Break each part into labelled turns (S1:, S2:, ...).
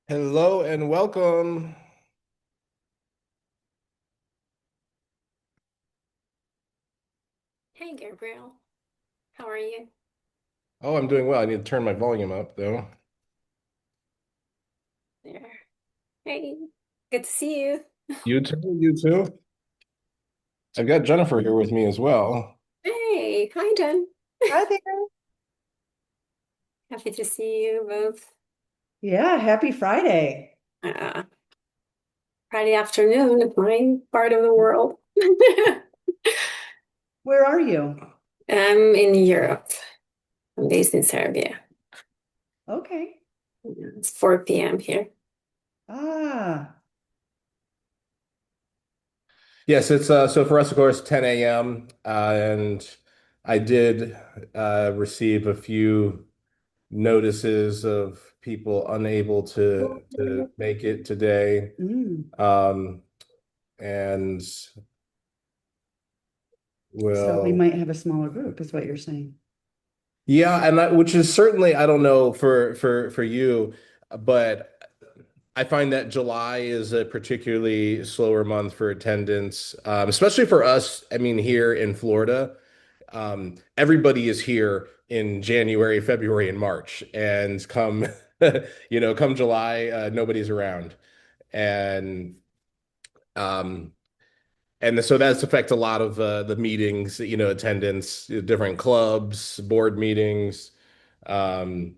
S1: Hello and welcome.
S2: Hey Gabriel, how are you?
S1: Oh, I'm doing well. I need to turn my volume up though.
S2: There. Hey, good to see you.
S1: You too, you too. I've got Jennifer here with me as well.
S2: Hey, hi Jen.
S3: Hi there.
S2: Happy to see you both.
S3: Yeah, happy Friday.
S2: Uh, Friday afternoon in my part of the world.
S3: Where are you?
S2: I'm in Europe. I'm based in Serbia.
S3: Okay.
S2: Yeah, it's 4 p.m. here.
S3: Ah,
S1: Yes, it's so for us, of course, 10 a.m. And I did receive a few notices of people unable to make it today.
S3: mm.
S1: Um, and
S3: So we
S1: will
S3: might have a smaller group, is what you're saying.
S1: Yeah, and which is certainly, I don't know for you, but I find that July is a particularly slower month for attendance, especially for us. I mean, here in Florida, everybody is here in January, February, and March, and come, come July, nobody's around, and um, so that's affect a lot of the meetings, attendance, different clubs, board meetings, um,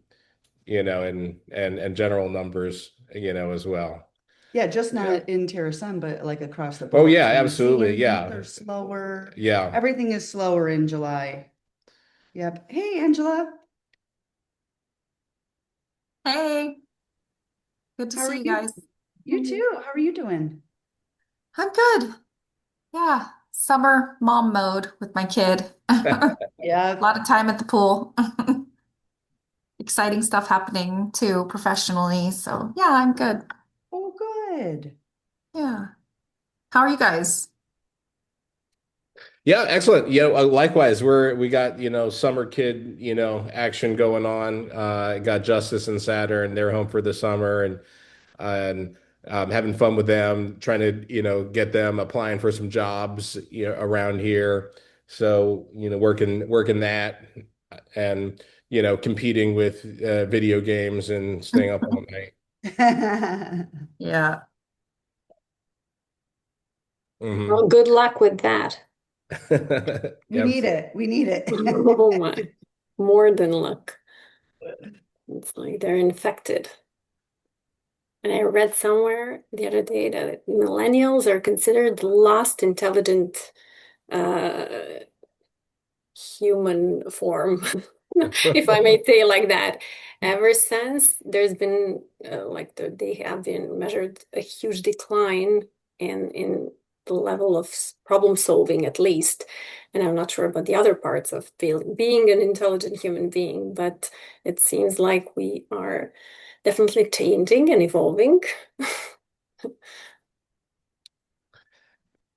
S1: and general numbers, as well.
S3: Yeah, just
S1: Yeah.
S3: not in Terasem, but like across the
S1: Oh
S3: board.
S1: yeah,
S3: So
S1: absolutely.
S3: museums
S1: Yeah.
S3: are slower.
S1: Yeah.
S3: Everything is slower in July. Yep. Hey, Angela,
S4: Hey, good to
S3: how are
S4: see you
S3: you?
S4: guys.
S3: You too. How are you doing?
S4: I'm good. Yeah, summer mom mode with my kid. A
S3: Yeah.
S4: lot of time at the pool. Exciting stuff happening too professionally. So, yeah, I'm good.
S3: Oh, good.
S4: Yeah. How are you guys?
S1: Yeah, excellent. Likewise, we got, summer kid, action going on. Got Justice and Saturn. They're home for the summer and having fun with them, trying to, get them applying for some jobs, around here. So, working that and, competing with video games and staying up all night.
S4: Yeah.
S1: Hmm.
S2: Well, good luck with that.
S3: We need
S1: Absolutely.
S3: it. We need it.
S2: Oh my, more than luck. It's like they're infected. And I read somewhere the other day that millennials are considered the last intelligent uh, human form, if I may say like that. Ever since there's been they have been measured a huge decline in the level of problem solving at least. And I'm not sure about the other parts of being an intelligent human being, but it seems like we are definitely changing and evolving.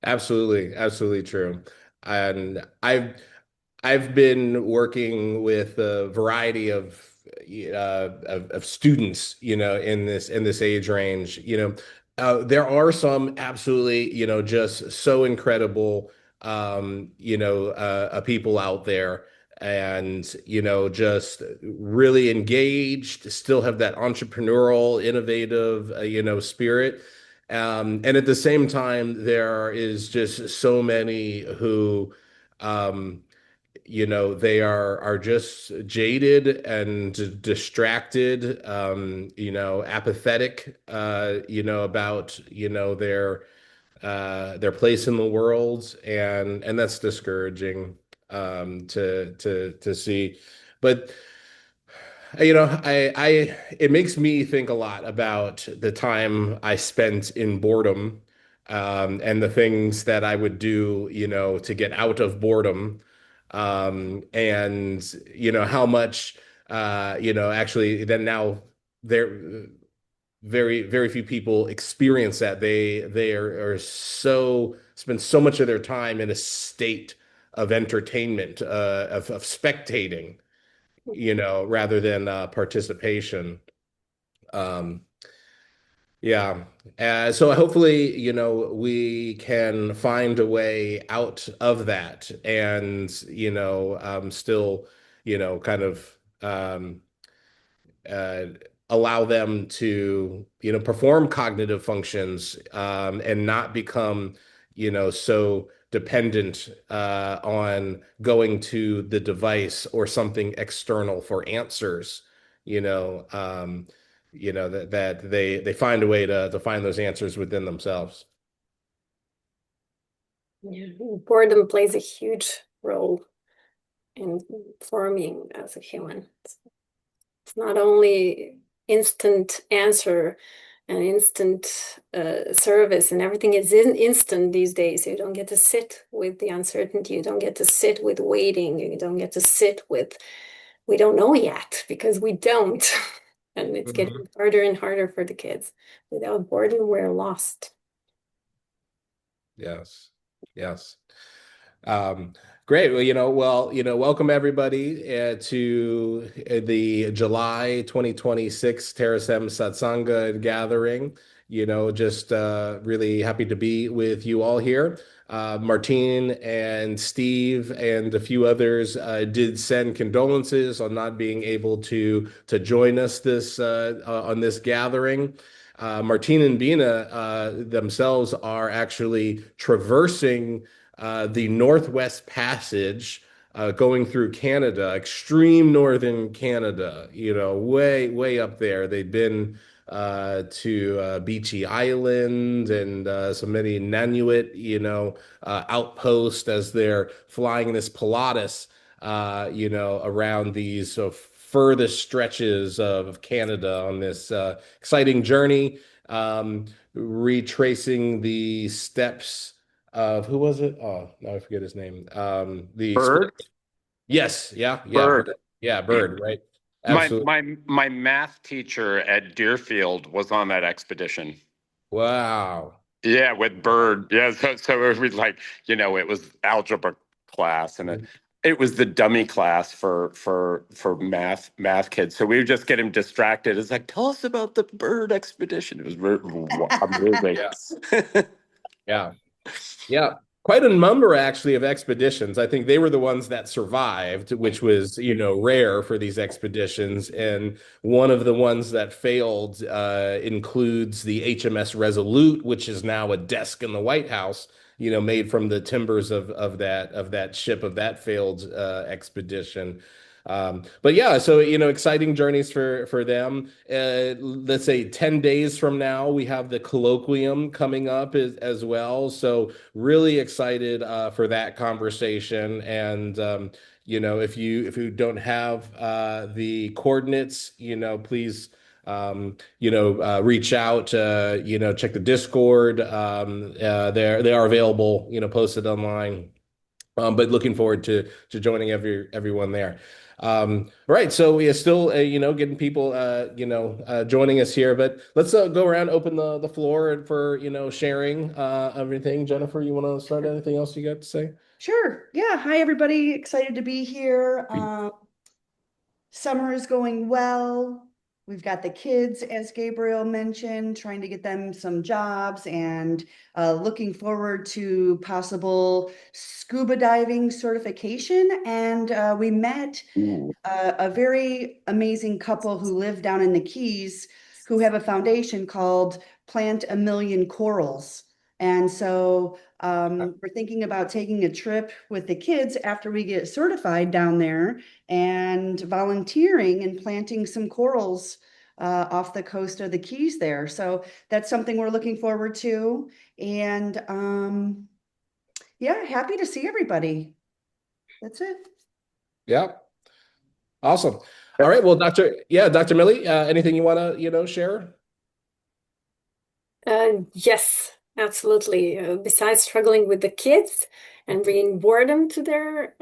S1: Absolutely, absolutely true. And I've been working with a variety of students, in this age range. There are some absolutely, just so incredible, people out there, and just really engaged, still have that entrepreneurial, innovative, spirit. And at the same time, there is just so many who, um, they are just jaded and distracted, apathetic, about, their place in the world, and that's discouraging, to see. But it makes me think a lot about the time I spent in boredom, and the things that I would do, to get out of boredom, and how much, actually then now there very, very few people experience that. They are so spend so much of their time in a state of entertainment, of spectating, rather than participation. Um, Yeah. So hopefully, we can find a way out of that and, still, kind of uh, allow them to, perform cognitive functions and not become, so dependent on going to the device or something external for answers, you know, um, that they find a way to find those answers within themselves.
S2: Yeah. Boredom plays a huge role in forming as a human. It's not only instant answer and instant service, and everything is instant these days. You don't get to sit with the uncertainty. You don't get to sit with waiting. You don't get to sit with, we don't know yet because we don't. And it's
S1: Mhm.
S2: getting harder and harder for the kids. Without boredom, we're lost.
S1: Yes. Yes. Um, Great. Welcome everybody to the July 2026 Terasem Satsanga gathering. Just really happy to be with you all here. Martine and Steve and a few others did send condolences on not being able to join us this on this gathering. Martine and Bina themselves are actually traversing the Northwest Passage going through Canada, extreme northern Canada, way, way up there. They've been to Beachy Island and so many Nanuit, outposts as they're flying this Pilatus, around these furthest stretches of Canada on this exciting journey, retracing the steps of who was it? Oh, now I forget his name.
S5: Bird?
S1: Yes, yeah, yeah,
S5: Bird.
S1: Bird. Yeah, Bird, right?
S5: My
S1: Absolutely.
S5: my my math teacher at Deerfield was on that expedition.
S1: Wow.
S5: Yeah, with Bird. Yeah, so it was like, it was algebra class and it was the dummy class for math kids. So we would just get him distracted. It's like, tell us about the Bird expedition. It was amazing.
S1: Yeah, yeah. Yeah, quite a number actually of expeditions. I think they were the ones that survived, which was, rare for these expeditions. And one of the ones that failed includes the HMS Resolute, which is now a desk in the White House, made from the timbers of that ship of that failed expedition. But yeah, so exciting journeys for them. Let's say 10 days from now, we have the colloquium coming up as well. So really excited for that conversation. And if you don't have the coordinates, please reach out. Check the Discord. They are available. Posted online. But looking forward to joining everyone there. Right, so we are still getting people joining us here, but let's go around, open the floor for sharing everything. Jennifer, you want to start? Anything else you got to say?
S3: Sure. Yeah. Hi, everybody. Excited to be here. Summer is going well. We've got the kids, as Gabriel mentioned, trying to get them some jobs and looking forward to possible scuba diving certification. And we met
S5: Ooh.
S3: a very amazing couple who live down in the Keys who have a foundation called Plant a Million Corals. And so we're thinking about taking a trip with the kids after we get certified down there and volunteering and planting some corals off the coast of the Keys there. So that's something we're looking forward to. And yeah, happy to see everybody. That's it.
S1: Yeah, awesome. All right, well, Dr. Millie, anything you want to share?
S2: Yes, absolutely. Besides struggling with the kids and bringing boredom to their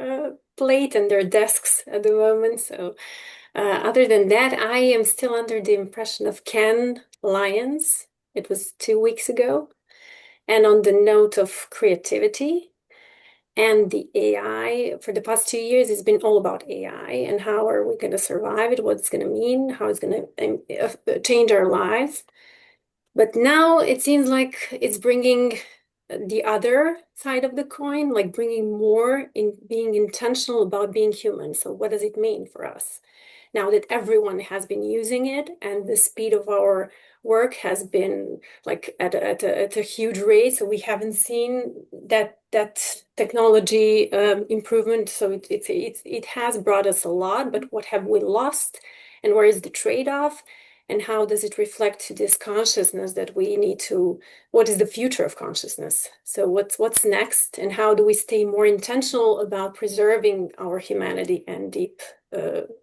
S2: plate and their desks at the moment. So, other than that, I am still under the impression of Cannes Lions. It was 2 weeks ago. And on the note of creativity and the AI, for the past 2 years, it's been all about AI and how are we going to survive it, what it's going to mean, how it's going to change our lives. But now it seems like it's bringing the other side of the coin, like bringing more in being intentional about being human. So what does it mean for us? Now that everyone has been using it and the speed of our work has been like at a huge rate, so we haven't seen that technology improvement. So it has brought us a lot, but what have we lost, and where is the trade-off, and how does it reflect to this consciousness that we need to? What is the future of consciousness? So what's next, and how do we stay more intentional about preserving our humanity and deep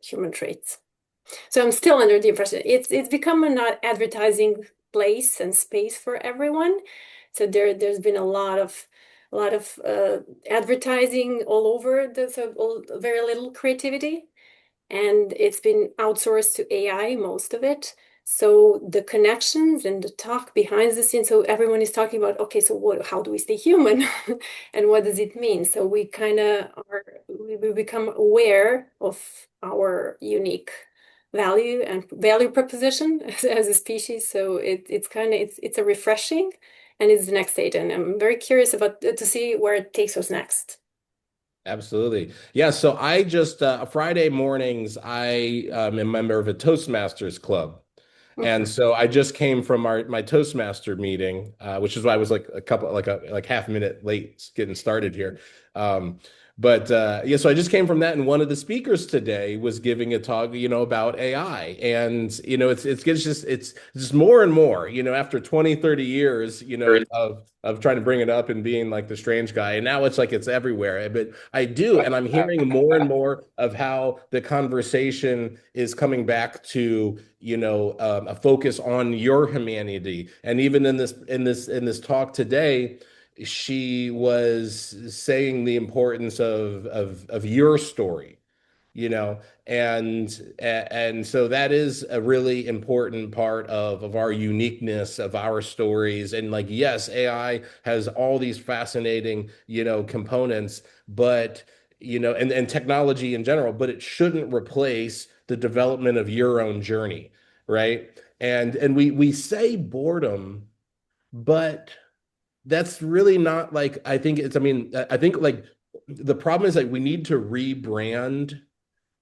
S2: human traits? So I'm still under the impression it's become an advertising place and space for everyone. So there's been a lot of advertising all over very little creativity, and it's been outsourced to AI, most of it. So the connections and the talk behind the scenes, so everyone is talking about, okay, so how do we stay human? And what does it mean? So we kind of we become aware of our unique value and value proposition as a species. So it's a refreshing, and it's the next stage. And I'm very curious about to see where it takes us next.
S1: Absolutely. Yeah. So I just Friday mornings, I am a member of a Toastmasters club. And
S2: Mhm.
S1: so I just came from my Toastmaster meeting, which is why I was like like half a minute late getting started here. Um, but yeah, so I just came from that, and one of the speakers today was giving a talk, about AI, and it's just more and more, after 20, 30 years, of trying to bring it up and being like the strange guy, and now it's like it's everywhere. But and I'm hearing more and more of how the conversation is coming back to a focus on your humanity. And even in this talk today, she was saying the importance of your story, you know and so that is a really important part of our uniqueness, of our stories. And like, yes, AI has all these fascinating components, but and technology in general, but it shouldn't replace the development of your own journey, right? And we say boredom, but that's really not, like, I think it's, I mean, I think, like, the problem is, like, we need to rebrand,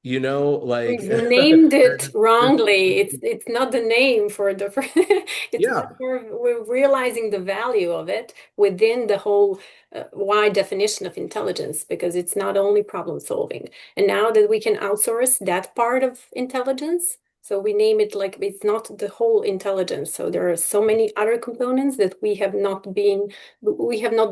S1: like
S2: We've named it wrongly. It's not the name for the it's much
S1: yeah.
S2: more we're realizing the value of it within the whole wide definition of intelligence, because it's not only problem solving. And now that we can outsource that part of intelligence, so we name it like it's not the whole intelligence. So there are so many other components that we have not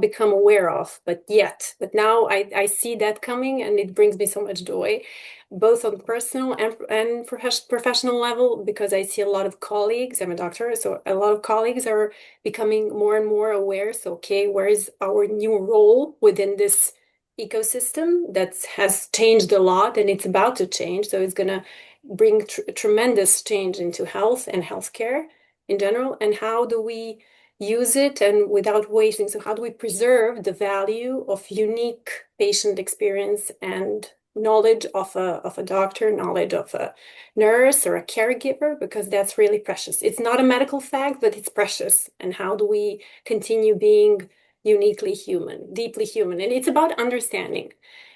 S2: become aware of, but yet. But now I see that coming, and it brings me so much joy, both on personal and professional level, because I see a lot of colleagues. I'm a doctor, so a lot of colleagues are becoming more and more aware. So, okay, where is our new role within this ecosystem that has changed a lot, and it's about to change? So it's going to bring tremendous change into health and healthcare in general. And how do we use it and without wasting? So how do we preserve the value of unique patient experience and knowledge of a doctor, knowledge of a nurse or a caregiver, because that's really precious. It's not a medical fact, but it's precious. And how do we continue being uniquely human, deeply human? And it's about understanding.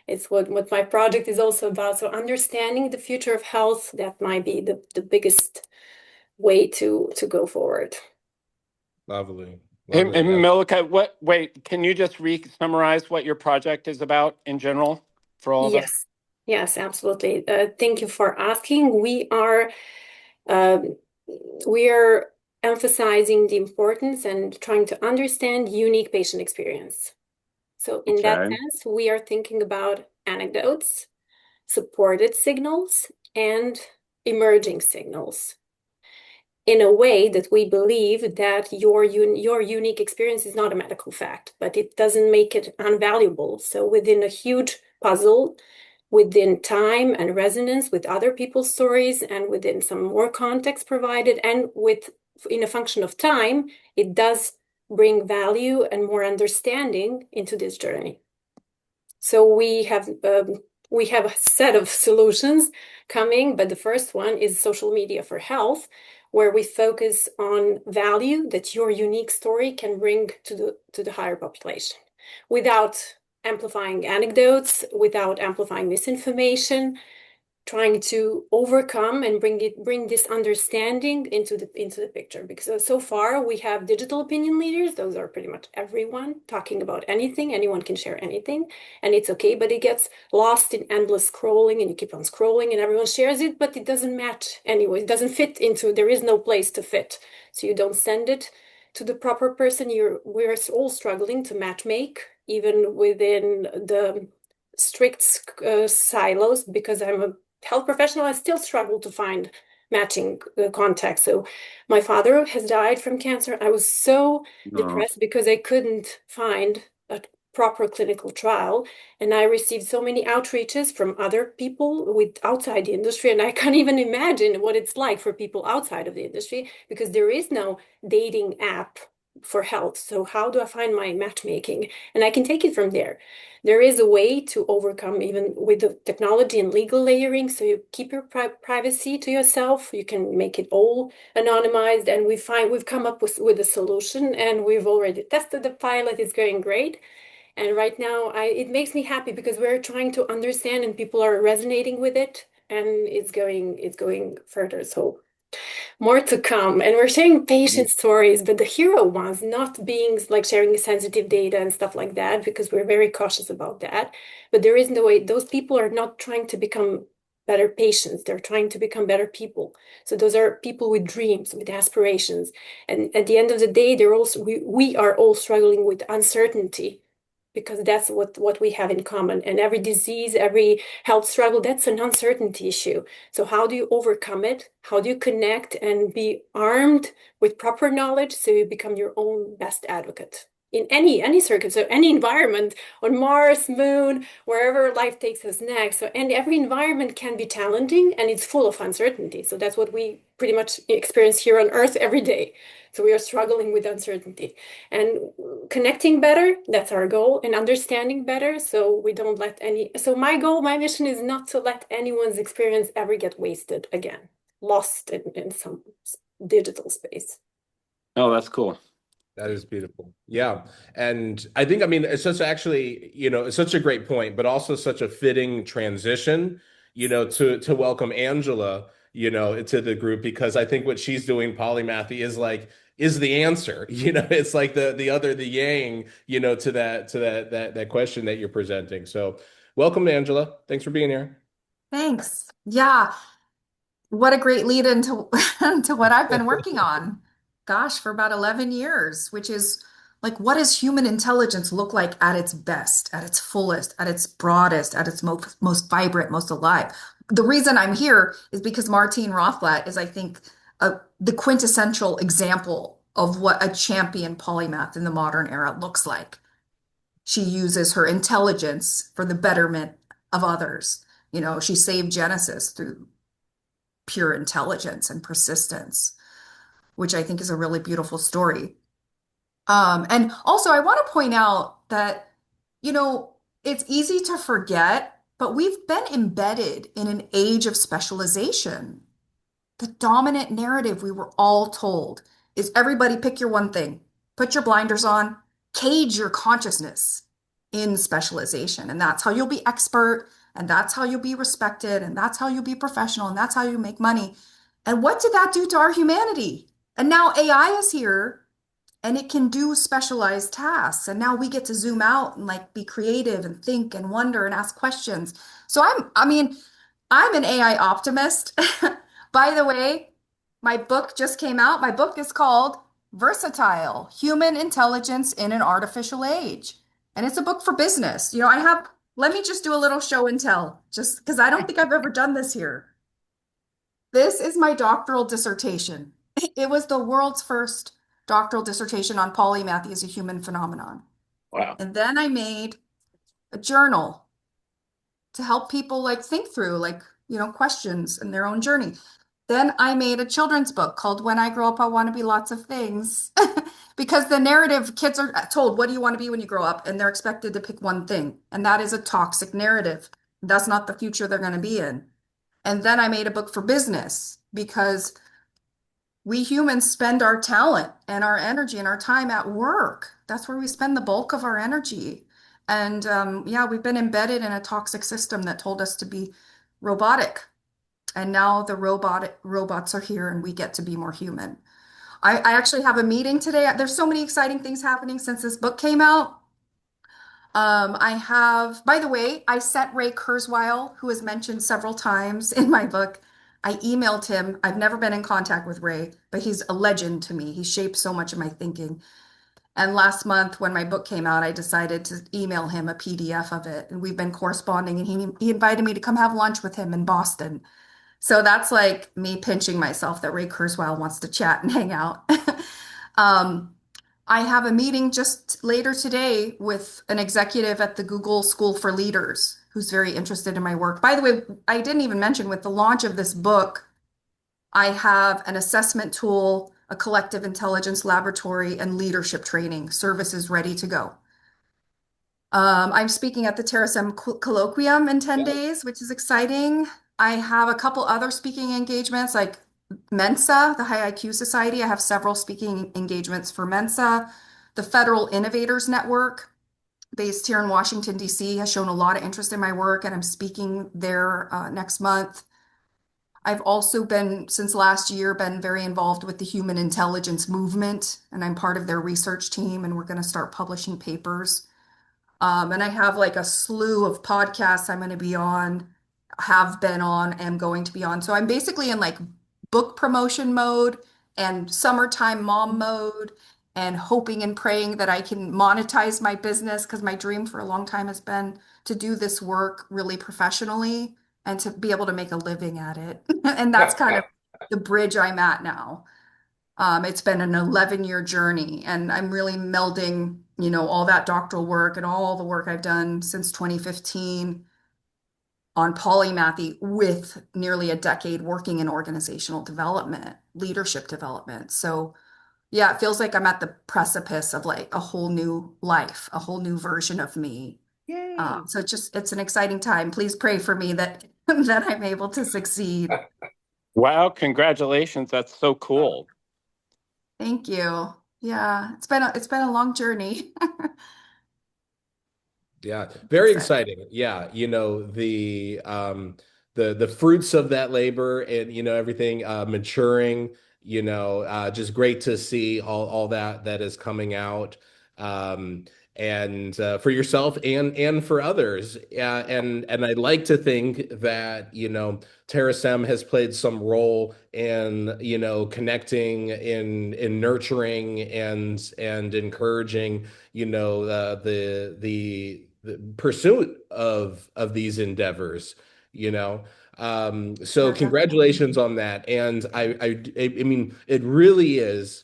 S2: It's what my project is also about. So understanding the future of health, that might be the biggest way to go forward.
S1: Lovely,
S5: And,
S1: lovely.
S5: and Milika, wait, can you just summarize what your project is about in general for all of us?
S2: Yes, yes, absolutely. Thank you for asking. Um, we are emphasizing the importance and trying to understand unique patient experience. So in that
S5: Okay.
S2: sense, we are thinking about anecdotes, supported signals, and emerging signals, in a way that we believe that your unique experience is not a medical fact, but it doesn't make it unvaluable. So within a huge puzzle, within time and resonance with other people's stories, and within some more context provided, and with in a function of time, it does bring value and more understanding into this journey. So we have we have a set of solutions coming, but the first one is social media for health, where we focus on value that your unique story can bring to the higher population without amplifying anecdotes, without amplifying misinformation, trying to overcome and bring this understanding into the picture, because so far we have digital opinion leaders. Those are pretty much everyone talking about anything. Anyone can share anything, and it's okay, but it gets lost in endless scrolling, and you keep on scrolling and everyone shares it, but it doesn't match anyway. It doesn't fit into, there is no place to fit, so you don't send it to the proper person. We're all struggling to match make even within the strict silos, because I'm a health professional. I still struggle to find matching contacts. So my father has died from cancer. I was so
S5: No.
S2: depressed because I couldn't find a proper clinical trial, and I received so many outreaches from other people with outside the industry, and I can't even imagine what it's like for people outside of the industry, because there is no dating app for health. So how do I find my matchmaking? And I can take it from there. There is a way to overcome even with the technology and legal layering. So you keep your privacy to yourself. You can make it all anonymized. And we've come up with a solution, and we've already tested the pilot. It's going great. And right now, it makes me happy because we're trying to understand, and people are resonating with it, and it's going further. So more to come. And we're sharing patient stories, but the hero ones, not being like sharing sensitive data and stuff like that, because we're very cautious about that. But there is no way, those people are not trying to become better patients. They're trying to become better people. So those are people with dreams, with aspirations. And at the end of the day, we are all struggling with uncertainty, because that's what we have in common. And every disease, every health struggle, that's an uncertainty issue. So how do you overcome it? How do you connect and be armed with proper knowledge so you become your own best advocate in any circuit, so any environment, on Mars, Moon, wherever life takes us next. So, and every environment can be challenging, and it's full of uncertainty. So that's what we pretty much experience here on Earth every day. So we are struggling with uncertainty and connecting better. That's our goal, and understanding better. So we don't let so my goal, my mission is not to let anyone's experience ever get wasted again, lost in some digital space.
S5: Oh, that's cool.
S1: That is beautiful. Yeah. And I think, I mean, it's such actually, it's such a great point, but also such a fitting transition, to welcome Angela, to the group, because I think what she's doing, polymathy, is the answer. It's like the yang, to that question that you're presenting. So welcome, Angela. Thanks for being here.
S4: Thanks. Yeah. What a great lead into to what I've been working on. Gosh, for about 11 years, which is like, what does human intelligence look like at its best, at its fullest, at its broadest, at its most vibrant, most alive? The reason I'm here is because Martine Rothblatt is, I think, the quintessential example of what a champion polymath in the modern era looks like. She uses her intelligence for the betterment of others. She saved Genesis through pure intelligence and persistence, which I think is a really beautiful story. And also, I want to point out that, it's easy to forget, but we've been embedded in an age of specialization. The dominant narrative we were all told is everybody pick your one thing, put your blinders on, cage your consciousness in specialization. And that's how you'll be expert, and that's how you'll be respected, and that's how you'll be professional, and that's how you make money. And what did that do to our humanity? And now AI is here and it can do specialized tasks. And now we get to zoom out and like be creative and think and wonder and ask questions. So I'm an AI optimist. By the way, my book just came out. My book is called Versatile: Human Intelligence in an Artificial Age. And it's a book for business. Let me just do a little show and tell, just because I don't think I've ever done this here. This is my doctoral dissertation. It was the world's first doctoral dissertation on polymathy as a human phenomenon.
S5: Wow.
S4: And then I made a journal to help people like think through questions in their own journey. Then I made a children's book called When I Grow Up, I Want to Be Lots of Things. Because the narrative, kids are told, what do you want to be when you grow up? And they're expected to pick one thing. And that is a toxic narrative. That's not the future they're going to be in. And then I made a book for business because we humans spend our talent and our energy and our time at work. That's where we spend the bulk of our energy. And yeah, we've been embedded in a toxic system that told us to be robotic. And now the robots are here and we get to be more human. I actually have a meeting today. There's so many exciting things happening since this book came out. By the way, I sent Ray Kurzweil, who is mentioned several times in my book. I emailed him. I've never been in contact with Ray, but he's a legend to me. He shaped so much of my thinking. And last month, when my book came out, I decided to email him a PDF of it. And we've been corresponding, and he invited me to come have lunch with him in Boston. So that's like me pinching myself that Ray Kurzweil wants to chat and hang out. Um, I have a meeting just later today with an executive at the Google School for Leaders who's very interested in my work. By the way, I didn't even mention with the launch of this book, I have an assessment tool, a collective intelligence laboratory, and leadership training services ready to go. I'm speaking at the Terasem Colloquium in 10 days, which is exciting. I have a couple other speaking engagements like Mensa, the High IQ Society. I have several speaking engagements for Mensa. The Federal Innovators Network, based here in Washington, D.C., has shown a lot of interest in my work, and I'm speaking there next month. I've also been, since last year, been very involved with the Human Intelligence Movement, and I'm part of their research team, and we're going to start publishing papers. And I have like a slew of podcasts I'm going to be on, have been on, am going to be on. So I'm basically in like book promotion mode and summertime mom mode and hoping and praying that I can monetize my business because my dream for a long time has been to do this work really professionally and to be able to make a living at it. And that's kind of the bridge I'm at now. It's been an 11-year journey, and I'm really melding, all that doctoral work and all the work I've done since 2015 on polymathy with nearly a decade working in organizational development, leadership development. So, yeah, it feels like I'm at the precipice of like a whole new life, a whole new version of me.
S3: Yay.
S4: So it's an exciting time. Please pray for me that that I'm able to succeed.
S5: Wow, congratulations. That's so cool.
S4: Thank you. Yeah, it's been a long journey.
S1: Yeah, very
S4: That's it.
S1: exciting. Yeah, the fruits of that labor and everything maturing, just great to see all that is coming out. Um and for yourself and for others. And I'd like to think that, Terasem has played some role in, connecting in nurturing and encouraging, the pursuit of these endeavors, you know. So
S4: Yeah, definitely.
S1: congratulations on that. And I mean, it really is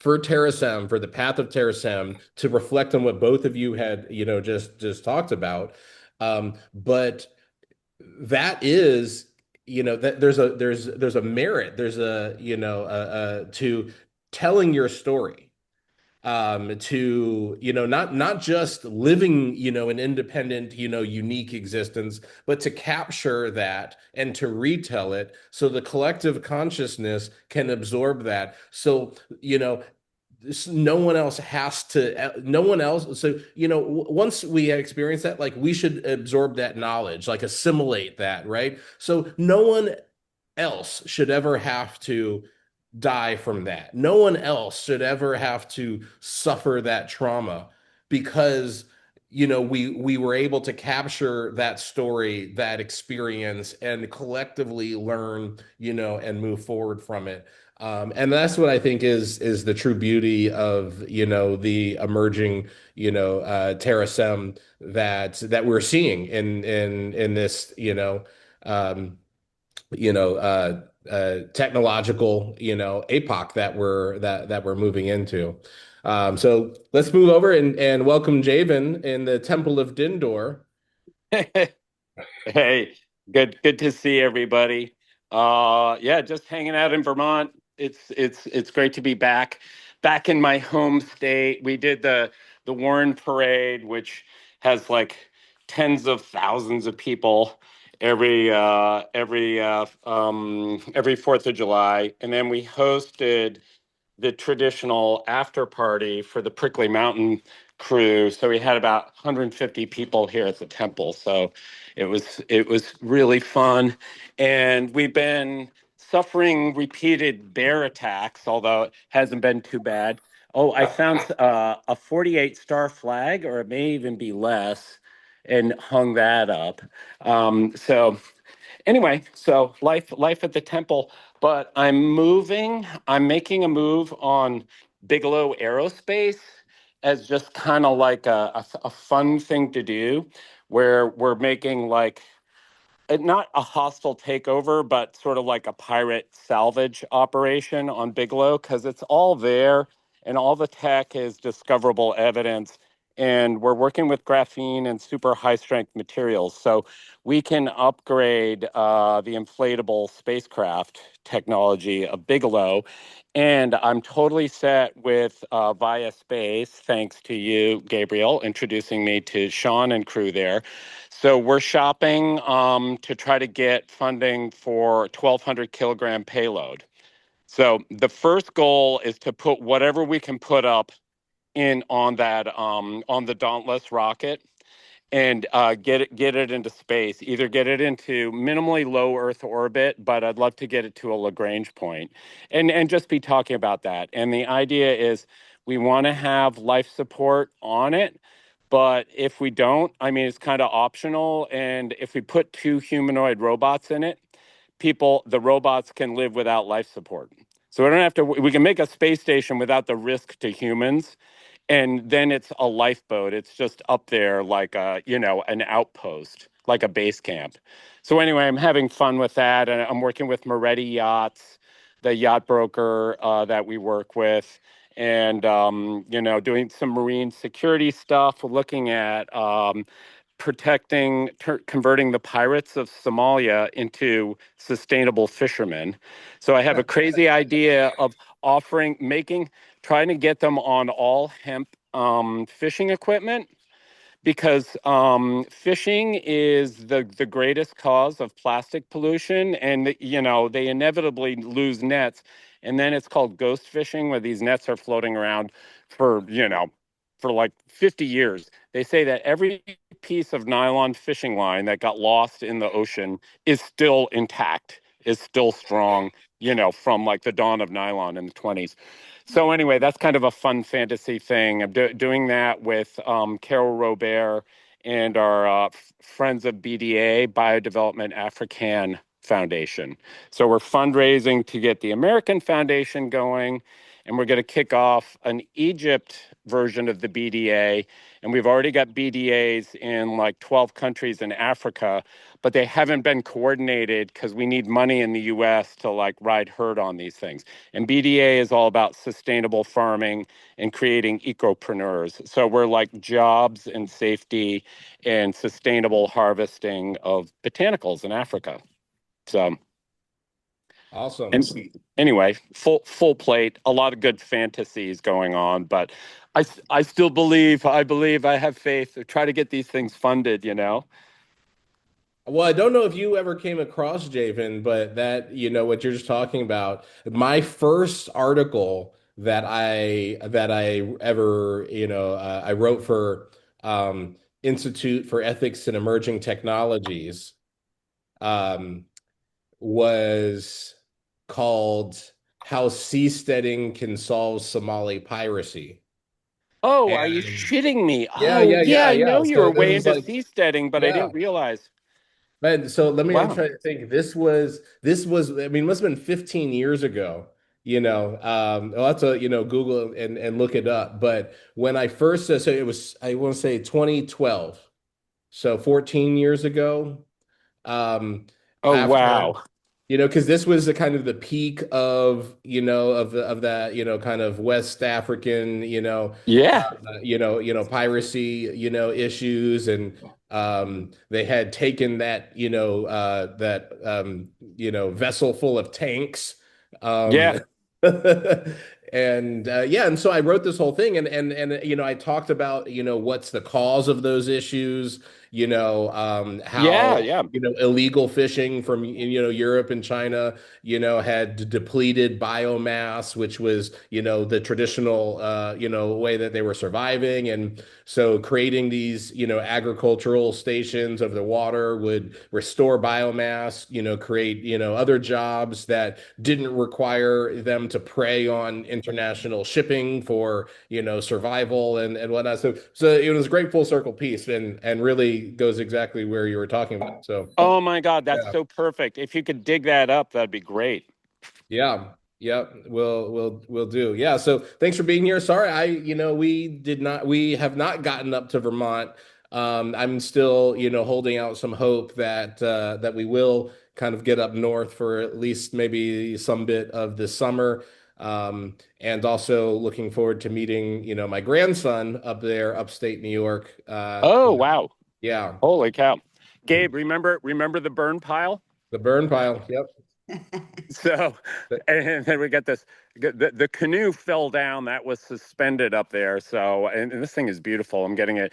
S1: for Terasem, for the path of Terasem, to reflect on what both of you had, just talked about. But that is, that there's a merit, there's a, to telling your story, to not just living an independent unique existence, but to capture that and to retell it so the collective consciousness can absorb that, so no one else has to, no one else. So once we experience that, like, we should absorb that knowledge, like assimilate that, right? So no one else should ever have to die from that. No one else should ever have to suffer that trauma because we were able to capture that story, that experience, and collectively learn, and move forward from it. And that's what I think is the true beauty of the emerging Terasem that we're seeing in this um, technological, epoch that we're moving into. So let's move over and welcome Javen in the Temple of Dindor.
S5: Hey, good to see everybody. Yeah, just hanging out in Vermont. It's great to be back in my home state. We did the Warren Parade, which has like tens of thousands of people every 4th of July. And then we hosted the traditional after party for the Prickly Mountain crew. So we had about 150 people here at the temple. So it was really fun. And we've been suffering repeated bear attacks, although it hasn't been too bad. Oh, I found a 48-star flag, or it may even be less, and hung that up. So anyway, so life at the temple, but I'm making a move on Bigelow Aerospace as just kind of like a fun thing to do, where we're making like not a hostile takeover, but sort of like a pirate salvage operation on Bigelow, because it's all there and all the tech is discoverable evidence. And we're working with graphene and super high strength materials. So we can upgrade the inflatable spacecraft technology of Bigelow. And I'm totally set with Via Space, thanks to you, Gabriel, introducing me to Sean and crew there. So we're shopping to try to get funding for 1,200 kilogram payload. So the first goal is to put whatever we can put up in on that on the Dauntless rocket, and get it into space. Either get it into minimally low Earth orbit, but I'd love to get it to a Lagrange point, and just be talking about that. And the idea is we want to have life support on it, but if we don't, I mean, it's kind of optional. And if we put two humanoid robots in it, the robots can live without life support. So we don't have to. We can make a space station without the risk to humans, and then it's a lifeboat. It's just up there like an outpost, like a base camp. So anyway, I'm having fun with that, and I'm working with Moretti Yachts, the yacht broker that we work with, and doing some marine security stuff. We're looking at converting the pirates of Somalia into sustainable fishermen. So I have a crazy idea of trying to get them on all hemp fishing equipment, because fishing is the greatest cause of plastic pollution, and they inevitably lose nets, and then it's called ghost fishing, where these nets are floating around for like 50 years. They say that every piece of nylon fishing line that got lost in the ocean is still intact, is still strong, from like the dawn of nylon in the 20s. So anyway, that's kind of a fun fantasy thing. I'm doing that with Carol Robert and our Friends of BDA, Biodevelopment African Foundation. So we're fundraising to get the American Foundation going, and we're going to kick off an Egypt version of the BDA. And we've already got BDAs in like 12 countries in Africa, but they haven't been coordinated because we need money in the US to like ride herd on these things. And BDA is all about sustainable farming and creating ecopreneurs. So we're like jobs and safety and sustainable harvesting of botanicals in Africa. So
S1: Awesome.
S5: and anyway, full plate, a lot of good fantasies going on, but I still believe I have faith to try to get these things funded.
S1: Well, I don't know if you ever came across Javen, but what you're just talking about. My first article that I ever, I wrote for Institute for Ethics and Emerging Technologies, um, was called "How Seasteading Can Solve Somali Piracy."
S5: Oh, are you
S1: And
S5: shitting me?
S1: yeah,
S5: Oh,
S1: yeah,
S5: yeah,
S1: yeah,
S5: I
S1: yeah.
S5: know you were
S1: So this
S5: way
S1: is
S5: into
S1: like,
S5: seasteading, but I
S1: yeah.
S5: didn't realize.
S1: Man, so I'm
S5: Wow.
S1: trying to think. This was, I mean, it must have been 15 years ago. I'll have to, Google and look it up. But when I first, so it was, I want to say 2012. So 14 years ago. Um,
S5: Oh,
S1: after,
S5: wow.
S1: because this was the kind of the peak of, of that, kind of West African,
S5: Yeah.
S1: piracy, issues, and they had taken that, vessel full of tanks, um,
S5: Yeah.
S1: And yeah, and so I wrote this whole thing, and I talked about what's the cause of those issues,
S5: Yeah,
S1: how
S5: yeah.
S1: illegal fishing from Europe and China had depleted biomass, which was the traditional way that they were surviving, and so creating these agricultural stations of the water would restore biomass, create other jobs that didn't require them to prey on international shipping for survival and whatnot. So it was a great full circle piece, and really goes exactly where you were talking about. So
S5: Oh my God, that's
S1: yeah.
S5: so perfect. If you could dig that up, that'd be great.
S1: Yeah. Yep. We'll do. Yeah. So thanks for being here. Sorry, we have not gotten up to Vermont. I'm still, holding out some hope that we will kind of get up north for at least maybe some bit of the summer. And also looking forward to meeting, my grandson up there, upstate New York.
S5: Oh, wow.
S1: Yeah,
S5: Holy cow. Gabe, remember the burn pile?
S1: the burn pile. Yep.
S5: So, and then we got this, the canoe fell down that was suspended up there. So, and this thing is beautiful. I'm getting it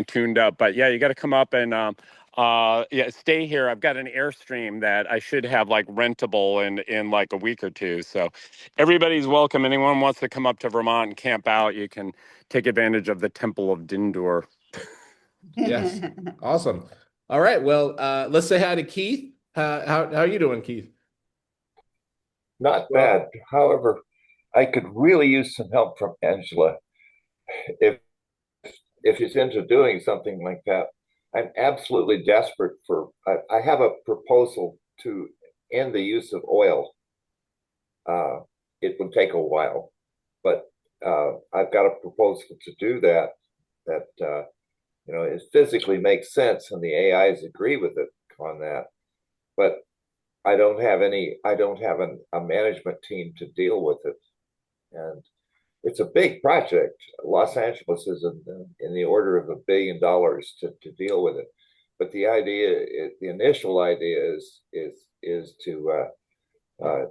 S5: tuned up, but yeah, you got to come up and, yeah, stay here. I've got an Airstream that I should have like rentable in like a week or two. So everybody's welcome. Anyone wants to come up to Vermont and camp out, you can take advantage of the Temple of Dindor.
S1: Yes. Awesome. All right. Well, let's say hi to Keith. How are you doing, Keith?
S6: Not
S1: Well,
S6: bad. However, I could really use some help from Angela if she's into doing something like that. I'm absolutely desperate for. I have a proposal to end the use of oil. Uh, it would take a while, but I've got a proposal to do that. It physically makes sense, and the AIs agree with it on that. But I don't have a management team to deal with it. And it's a big project. Los Angeles is in the order of $1 billion to deal with it. But the initial idea is to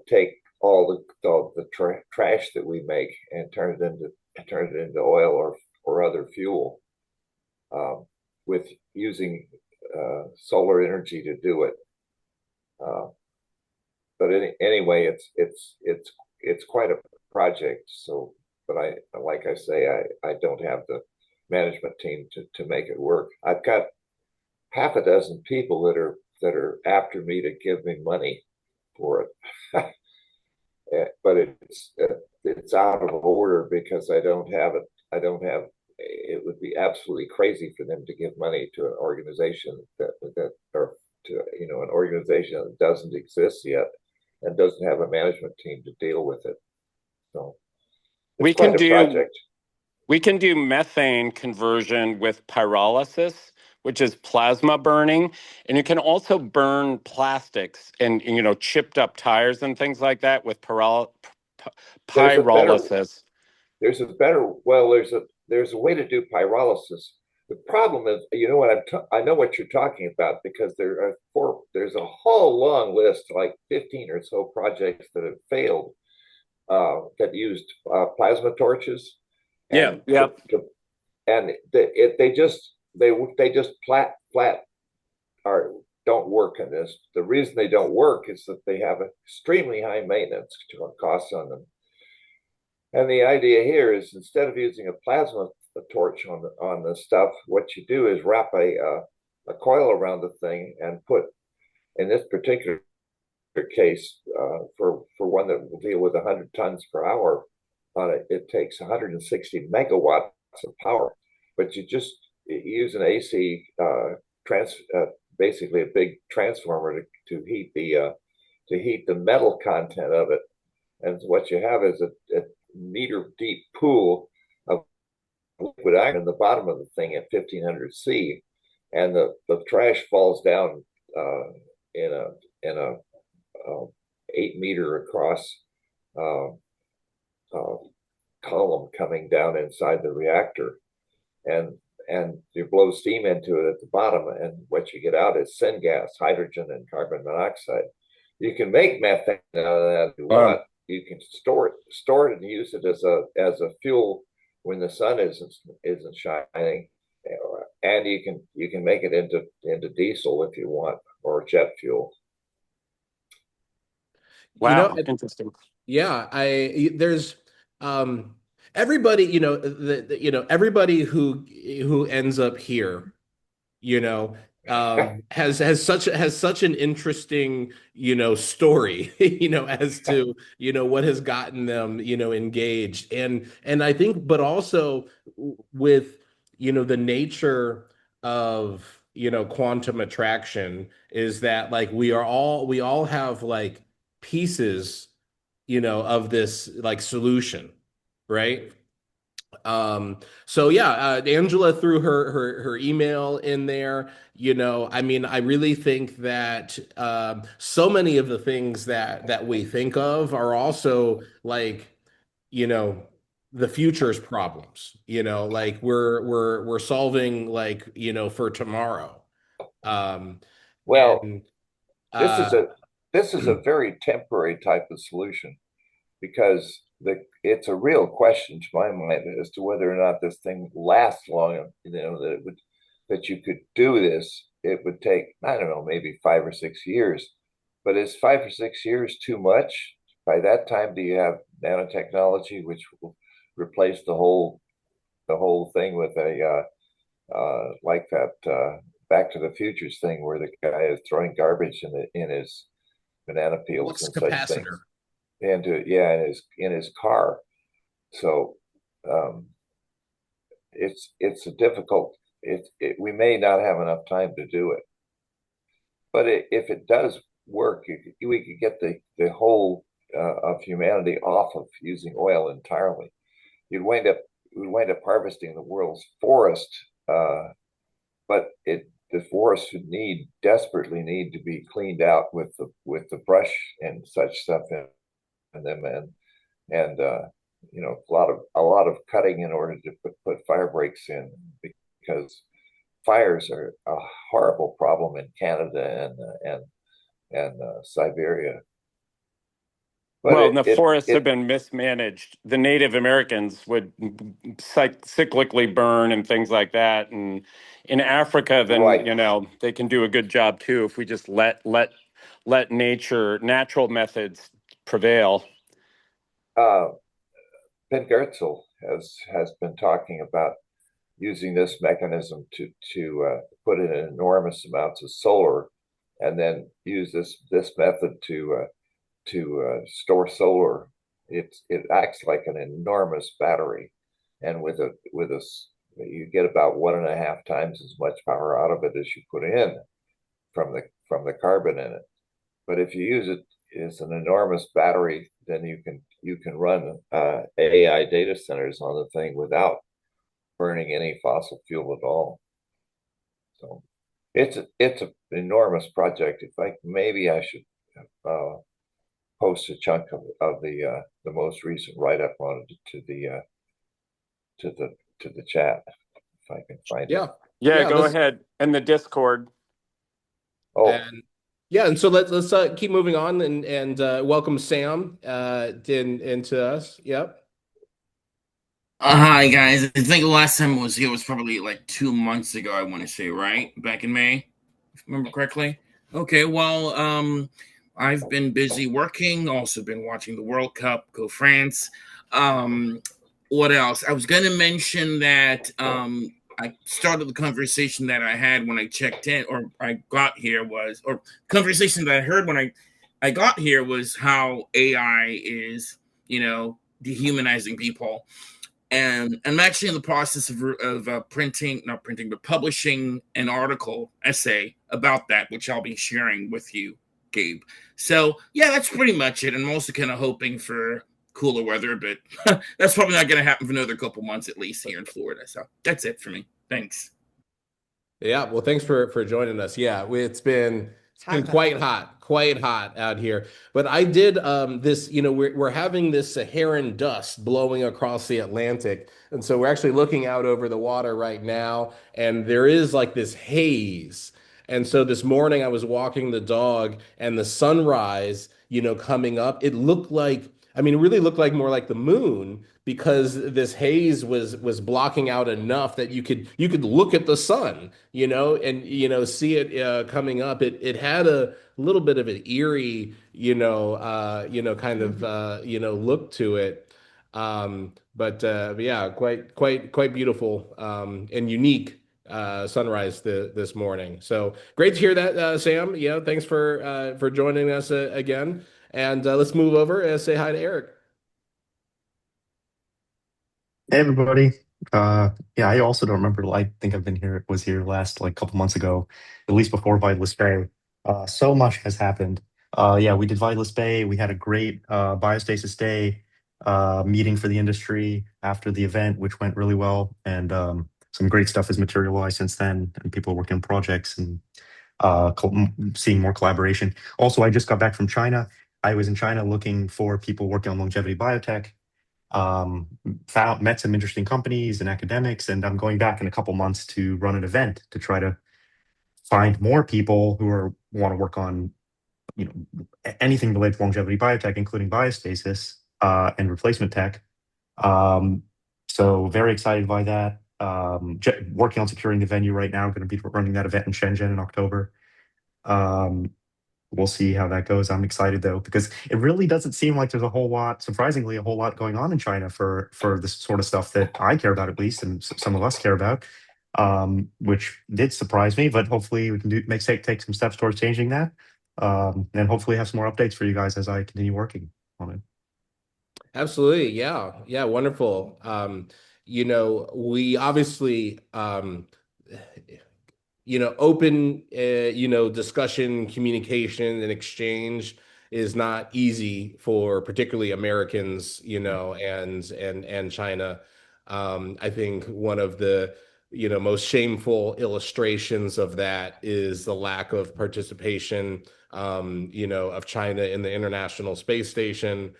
S6: take all the trash that we make and turn it into oil or other fuel, with using solar energy to do it. Uh, but anyway, it's quite a project. So, but like I say, I don't have the management team to make it work. I've got half a dozen people that are after me to give me money for it. But it's out of order because I don't have it. I don't have. It would be absolutely crazy for them to give money to an organization that or to an organization that doesn't exist yet and doesn't have a management team to deal with it. So it's
S5: We can
S6: quite a
S5: do
S6: project.
S5: We can do methane conversion with pyrolysis, which is plasma burning. And you can also burn plastics and chipped up tires and things like that with
S6: There's a better
S5: pyrolysis.
S6: there's a way to do pyrolysis. The problem is, I know what you're talking about because there's a whole long list, like 15 or so projects that have failed, that used plasma torches,
S5: Yeah,
S6: and
S5: yeah.
S6: they just flat are don't work in this. The reason they don't work is that they have extremely high maintenance costs on them. And the idea here is, instead of using a plasma torch on the stuff, what you do is wrap a coil around the thing and put, in this particular case, for one that will deal with 100 tons per hour on it, it takes 160 megawatts of power. But you just use an AC basically a big transformer to heat the metal content of it. And what you have is a meter deep pool of liquid iron in the bottom of the thing at 1500 C, and the trash falls down in a 8 meter across uh, uh, column coming down inside the reactor, and you blow steam into it at the bottom, and what you get out is syngas, hydrogen and carbon monoxide. You can make methane out of that if you
S5: Um,
S6: want, store it and use it as a fuel when the sun isn't shining, and you can make it into diesel if you want, or jet fuel.
S1: You know,
S5: Wow, interesting.
S1: yeah, I there's everybody, everybody who ends up here, you know, has such an interesting, story, as to, what has gotten them, engaged. And I think, but also with, the nature of, quantum attraction is that like we all have like pieces, of this like solution, right? So yeah, Angela threw her email in there. I mean, I really think that so many of the things that we think of are also like, you know, the future's problems. Like we're solving like, for tomorrow. Um,
S6: Well,
S1: and
S6: this
S1: uh,
S6: is a this is a very temporary type of solution, because it's a real question to my mind as to whether or not this thing lasts long. That you could do this. It would take, I don't know, maybe 5 or 6 years. But is 5 or 6 years too much? By that time, do you have nanotechnology, which will replace the whole thing with a like that Back to the Futures thing where the guy is throwing garbage in his banana peels
S1: flux
S6: and such things
S1: capacitor.
S6: into, yeah, in his car. So um, it's a difficult. We may not have enough time to do it, but if it does work, we could get the whole of humanity off of using oil entirely. You'd wind up we'd wind up harvesting the world's forest, but the forests would desperately need to be cleaned out with the brush and such stuff in them, and a lot of cutting in order to put fire breaks in, because fires are a horrible problem in Canada and Siberia. But
S5: Well, the forests have
S6: it
S5: been mismanaged. The Native Americans would cyclically burn and things like that. And in Africa, then,
S6: right.
S5: they can do a good job too if we just let natural methods prevail.
S6: uh, Ben Goertzel has been talking about using this mechanism to put in enormous amounts of solar, and then use this method to store solar. It acts like an enormous battery, and with a you get about 1.5 times as much power out of it as you put in from the carbon in it. But if you use it as an enormous battery, then you can run AI data centers on the thing without burning any fossil fuel at all. So it's an enormous project. In fact, maybe I should uh, post a chunk of the most recent write up on it to the chat if I can find it.
S1: Yeah,
S5: Yeah,
S1: yeah.
S5: go ahead. And the Discord.
S6: Oh,
S1: And yeah, and so let's keep moving on and welcome Sam into us. Yep.
S7: Hi guys. I think the last time I was here was probably like 2 months ago, I want to say, right? Back in May, if I remember correctly. Okay, well, I've been busy working, also been watching the World Cup, go France. Um, what else? I was gonna mention that I started the conversation that I had when I checked in or I got here was or conversation that I heard when I got here was how AI is, dehumanizing people, and I'm actually in the process of not printing, but publishing an article essay about that, which I'll be sharing with you, Gabe. So yeah, that's pretty much it. I'm also kind of hoping for cooler weather, but that's probably not going to happen for another couple months at least here in Florida. So that's it for me. Thanks.
S1: Yeah, well, thanks for joining us. Yeah,
S3: It's
S1: it's
S3: hot
S1: been
S3: though.
S1: quite hot out here. But I did this, we're having this Saharan dust blowing across the Atlantic, and so we're actually looking out over the water right now, and there is like this haze. And so this morning I was walking the dog, and the sunrise, coming up, it looked like I mean, it really looked like more like the moon because this haze was blocking out enough that you could look at the sun, and see it coming up. It had a little bit of an eerie, kind of look to it. But yeah, quite beautiful and unique sunrise this morning. So great to hear that, Sam. Yeah, thanks for joining us again. And let's move over and say hi to Eric.
S8: Hey everybody. Yeah, I also don't remember. I think I've been here, was here last like couple months ago, at least before Vitalist Bay. So much has happened. Yeah, we did Vitalist Bay. We had a great Biostasis Day meeting for the industry after the event, which went really well. And some great stuff has materialized since then, and people are working on projects and seeing more collaboration. Also, I just got back from China. I was in China looking for people working on longevity biotech, met some interesting companies and academics, and I'm going back in a couple months to run an event to try to find more people who are want to work on anything related to longevity biotech, including biostasis and replacement tech. Um, so very excited by that. Working on securing the venue right now. Going to be running that event in Shenzhen in October. Um, we'll see how that goes. I'm excited though because it really doesn't seem like there's a whole lot, surprisingly, a whole lot going on in China for this sort of stuff that I care about at least, and some of us care about, which did surprise me. But hopefully we can take some steps towards changing that, and hopefully have some more updates for you guys as I continue working on it.
S1: Absolutely. Yeah. Yeah. Wonderful. We obviously, open, discussion, communication, and exchange is not easy for particularly Americans, and China. I think one of the, most shameful illustrations of that is the lack of participation, of China in the International Space Station,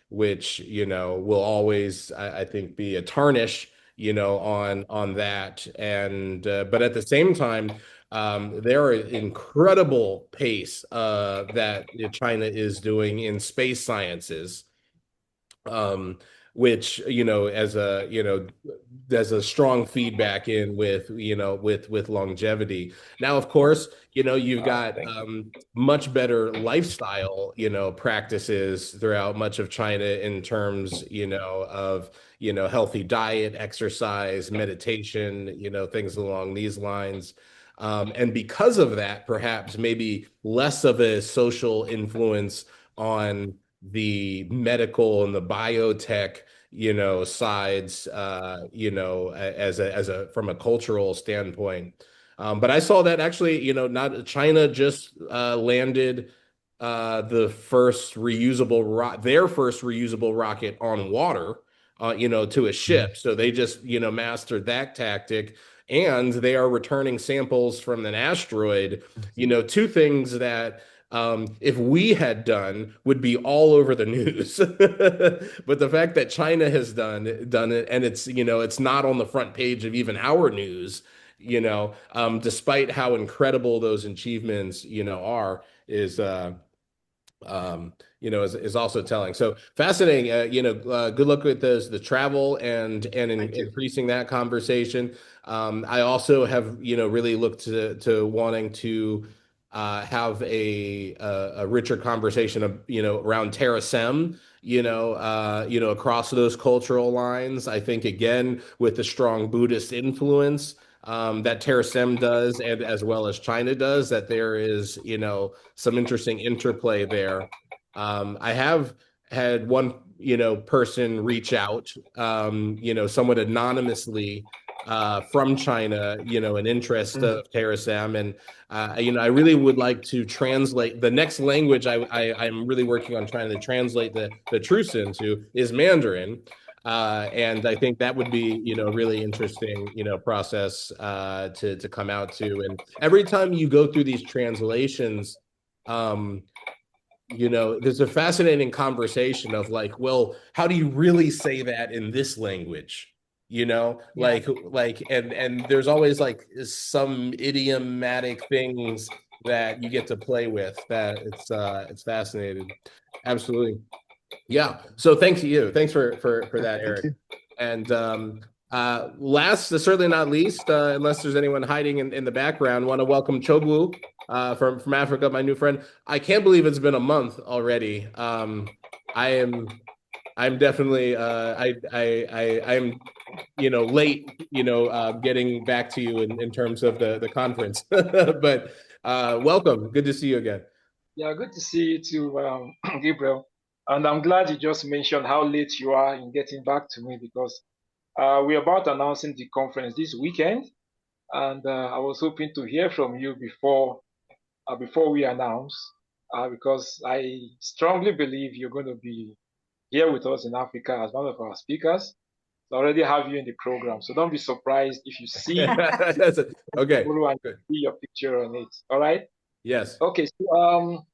S1: which, will always, I think, be a tarnish on that. And but at the same time, there are incredible pace that China is doing in space sciences, um, which there's a strong feedback in with longevity. Now, of course, you've got
S6: Thank you.
S1: much better lifestyle practices throughout much of China in terms of healthy diet, exercise, meditation, things along these lines. And because of that, perhaps maybe less of a social influence on the medical and the biotech, sides, as a from a cultural standpoint. But I saw that actually, not China just landed their first reusable rocket on water, to a ship. So they just, mastered that tactic. And they are returning samples from an asteroid, two things that if we had done would be all over the news. But the fact that China has done it, and it's not on the front page of even our news, despite how incredible those achievements are, is also telling. So fascinating. Good luck with the travel and
S6: Thank you.
S1: increasing that conversation. I also have really looked to wanting to have a richer conversation of around Terasem. Across those cultural lines. I think again with the strong Buddhist influence. That Terasem does, and as well as China does, that there is, some interesting interplay there. I have had one, person reach out, somewhat anonymously, from China, an interest of Terasem. And, I really would like to translate the next language I'm really working on trying to translate the truths into is Mandarin. And I think that would be, a really interesting, process to come out to. And every time you go through these translations, um, there's a fascinating conversation of like, well, how do you really say that in this language?
S3: Yeah.
S1: And there's always like some idiomatic things that you get to play with that it's fascinating. Absolutely. Yeah. So thanks to you. Thanks for that,
S8: Thank
S1: Eric.
S8: you.
S1: And last, certainly not least, unless there's anyone hiding in the background, want to welcome Chogwu from Africa, my new friend. I can't believe it's been a month already. I am I'm definitely I'm late getting back to you in terms of the conference. But welcome. Good to see you again.
S9: Yeah, good to see you too, Gabriel. And I'm glad you just mentioned how late you are in getting back to me because we're about announcing the conference this weekend, and I was hoping to hear from you before we announce, because I strongly believe you're going to be here with us in Africa as one of our speakers. So I already have you in the program, so don't be surprised if you see
S1: That's it. Okay.
S9: Guru and
S1: Good.
S9: see your picture on it. All right.
S1: Yes.
S9: Okay. So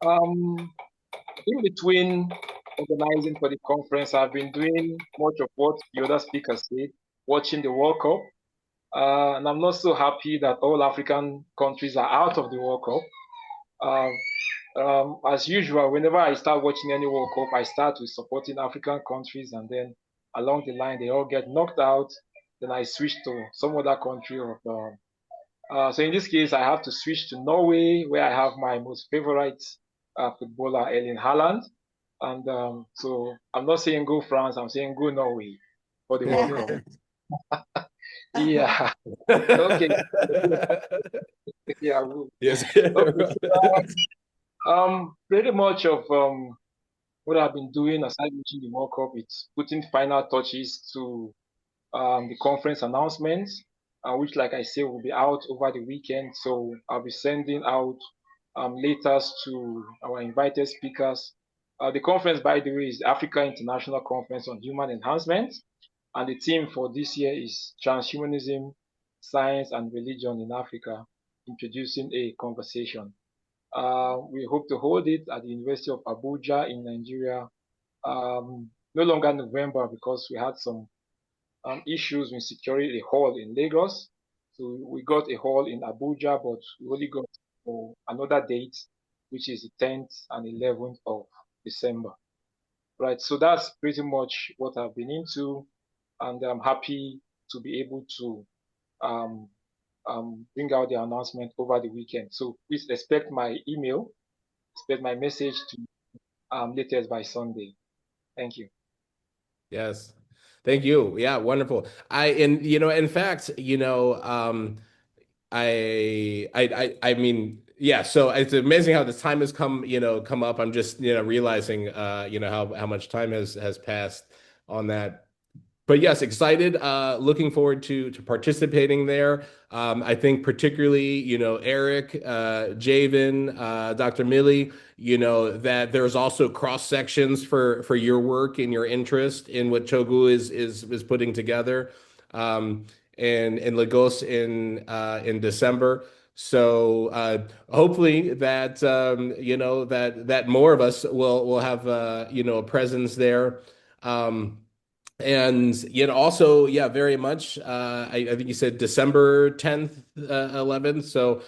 S9: um, in between organizing for the conference, I've been doing much of what the other speakers said, watching the World Cup. And I'm not so happy that all African countries are out of the World Cup. As usual, whenever I start watching any World Cup, I start with supporting African countries, and then along the line, they all get knocked out. Then I switch to some other country. So in this case, I have to switch to Norway, where I have my most favorite footballer, Erling Haaland. And so I'm not saying go France, I'm saying go Norway for the World Cup. Yeah. Okay. Yeah.
S1: Yes.
S9: Okay. So, pretty much of what I've been doing aside watching the World Cup, it's putting final touches to the conference announcements, which, like I say, will be out over the weekend. So I'll be sending out letters to our invited speakers. The conference, by the way, is the Africa International Conference on Human Enhancement. And the theme for this year is Transhumanism, Science and Religion in Africa, Introducing a Conversation. We hope to hold it at the University of Abuja in Nigeria, no longer November because we had some issues with securing a hall in Lagos. So we got a hall in Abuja, but we only got for another date, which is the 10th and 11th of December. Right. So that's pretty much what I've been into, and I'm happy to be able to um, bring out the announcement over the weekend. So please expect my email, expect my message to latest by Sunday. Thank you.
S1: Yes. Thank you. Yeah, wonderful. In fact, I mean, yeah, so it's amazing how this time has come up. I'm just, realizing how much time has passed on that. But yes, excited. Looking forward to participating there. I think particularly, Eric, Javen, Dr. Millie, that there's also cross sections for your work and your interest in what Chogu is putting together, in Lagos in December. So hopefully that that more of us will have a presence there. And also, yeah, very much. I think you said December 10th, 11th. So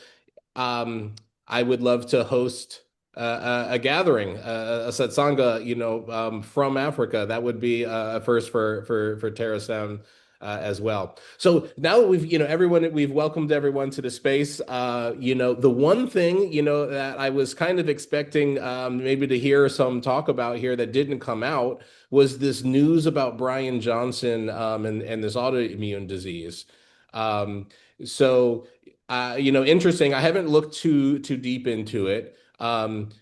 S1: I would love to host a gathering, a satsanga, from Africa. That would be a first for Terasem as well. So now that we've welcomed everyone to the space. The one thing, that I was kind of expecting maybe to hear some talk about here that didn't come out was this news about Brian Johnson and this autoimmune disease. So interesting. I haven't looked too deep into it. And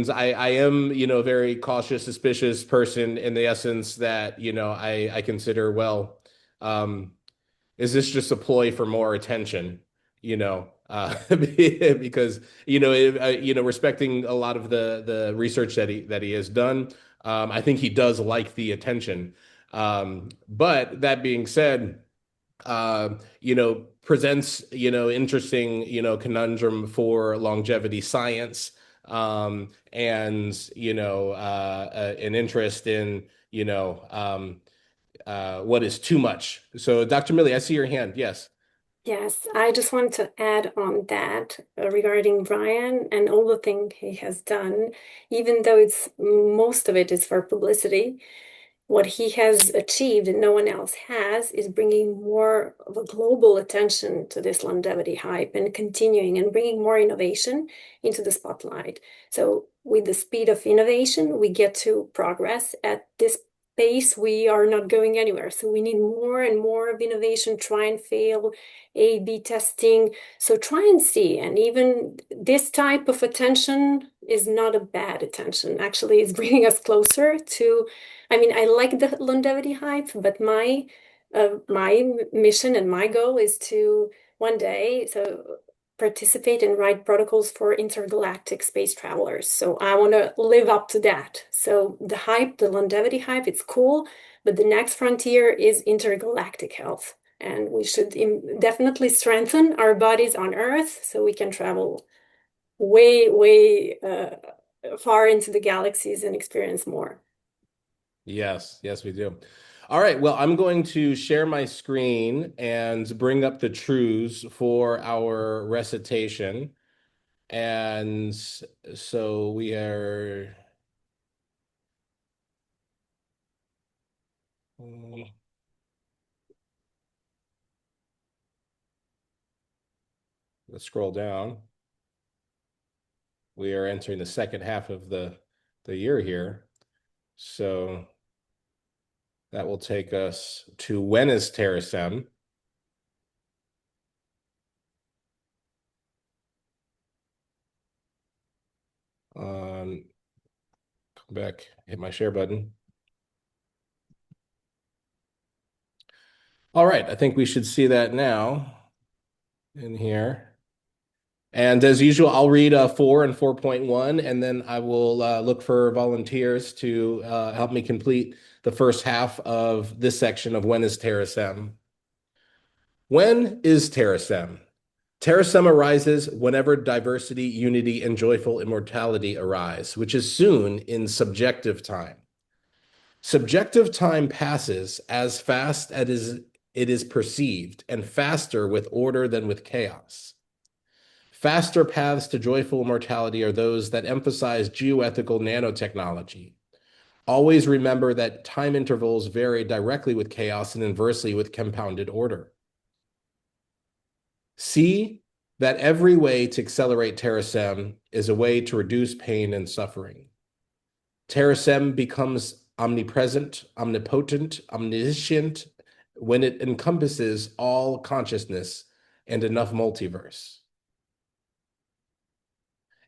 S1: I am, very cautious, suspicious person in the essence that, I consider, well, is this just a ploy for more attention? Because, respecting a lot of the research that he has done, I think he does like the attention. But that being said, presents, interesting, conundrum for longevity science, and, an interest in, what is too much. So, Dr. Millie, I see your hand. Yes.
S2: Yes, I just want to add on that regarding Brian and all the thing he has done, even though it's most of it is for publicity. What he has achieved and no one else has is bringing more of a global attention to this longevity hype and continuing and bringing more innovation into the spotlight. So, with the speed of innovation, we get to progress at this pace. We are not going anywhere. So, we need more and more of innovation, try and fail, A B testing. So, try and see. And even this type of attention is not a bad attention. Actually, it's bringing us closer to. I mean, I like the longevity hype, but my mission and my goal is to one day participate and write protocols for intergalactic space travelers. So I want to live up to that. So the hype, the longevity hype, it's cool, but the next frontier is intergalactic health, and we should definitely strengthen our bodies on Earth so we can travel way far into the galaxies and experience more.
S1: Yes, yes, we do. All right, well, I'm going to share my screen and bring up the truths for our recitation. And so we are let's scroll down. We are entering the second half of the year here. So that will take us to when is Terasem? Come back, hit my share button. All right, I think we should see that now in here. And as usual, I'll read 4 and 4.1, and then I will look for volunteers to help me complete the first half of this section of when is Terasem. When is Terasem? Terasem arises whenever diversity, unity, and joyful immortality arise, which is soon in subjective time. Subjective time passes as fast as it is perceived, and faster with order than with chaos. Faster paths to joyful immortality are those that emphasize geoethical nanotechnology. Always remember that time intervals vary directly with chaos and inversely with compounded order. See that every way to accelerate Terasem is a way to reduce pain and suffering. Terasem becomes omnipresent, omnipotent, omniscient when it encompasses all consciousness and enough multiverse.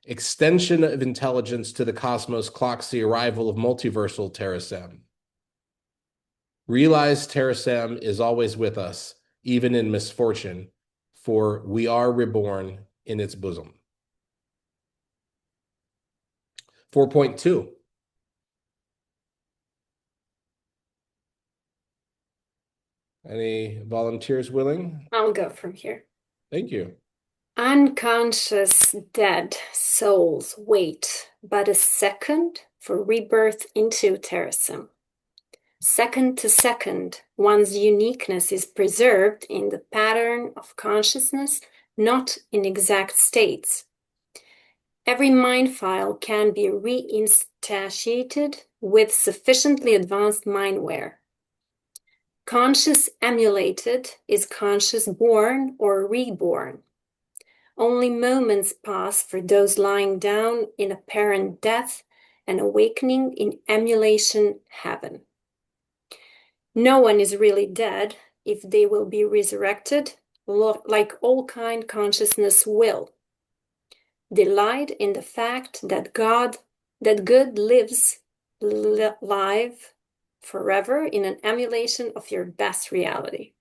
S1: Extension of intelligence to the cosmos clocks the arrival of multiversal Terasem. Realize Terasem is always with us, even in misfortune, for we are reborn in its bosom. 4.2. Any volunteers willing?
S2: I'll go from here.
S1: Thank you.
S2: Unconscious dead souls wait but a second for rebirth into Terasem. Second to second, one's uniqueness is preserved in the pattern of consciousness, not in exact states. Every mind file can be reinstantiated with sufficiently advanced mindware. Conscious emulated is conscious born or reborn. Only moments pass for those lying down in apparent death and awakening in emulation heaven. No one is really dead if they will be resurrected, like all kind consciousness will. Delight in the fact that good lives live forever in an emulation of your best reality.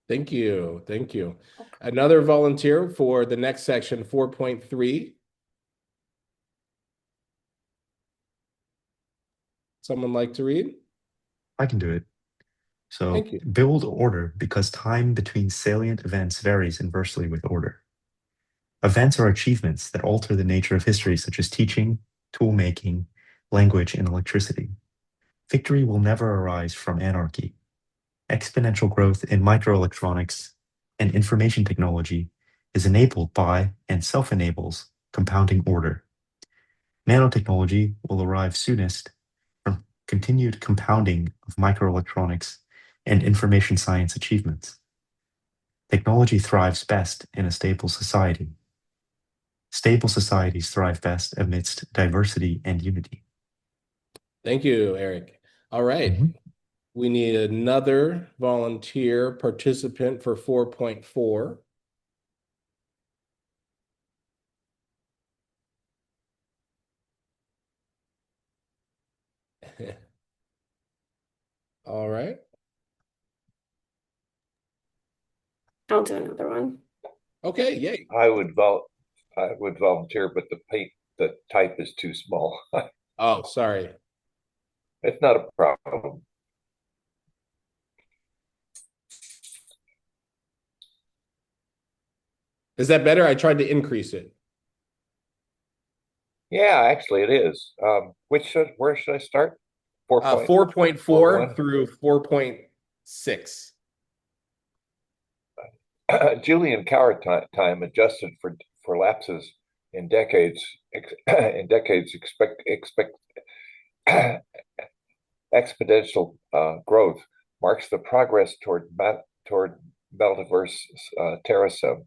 S1: Thank you. Thank you. Another volunteer for the next section, 4.3. Someone like to read?
S8: I can do it. So
S1: Thank you.
S8: build order because time between salient events varies inversely with order. Events are achievements that alter the nature of history, such as teaching, tool making, language, and electricity. Victory will never arise from anarchy. Exponential growth in microelectronics and information technology is enabled by and self-enables compounding order. Nanotechnology will arrive soonest from continued compounding of microelectronics and information science achievements. Technology thrives best in a stable society. Stable societies thrive best amidst diversity and unity.
S1: Thank you, Eric. All right. We need another volunteer participant for 4.4. All right.
S2: I'll do another one.
S1: Okay, yay.
S6: I would volunteer, but the type is too small.
S1: Oh, sorry.
S6: It's not a problem.
S1: Is that better? I tried to increase it.
S6: Yeah, actually it is. Where should I start?
S1: 4.4 through 4.6.
S6: Julian Coward time adjusted for lapses in decades expect exponential growth marks the progress toward metaverse Terasem.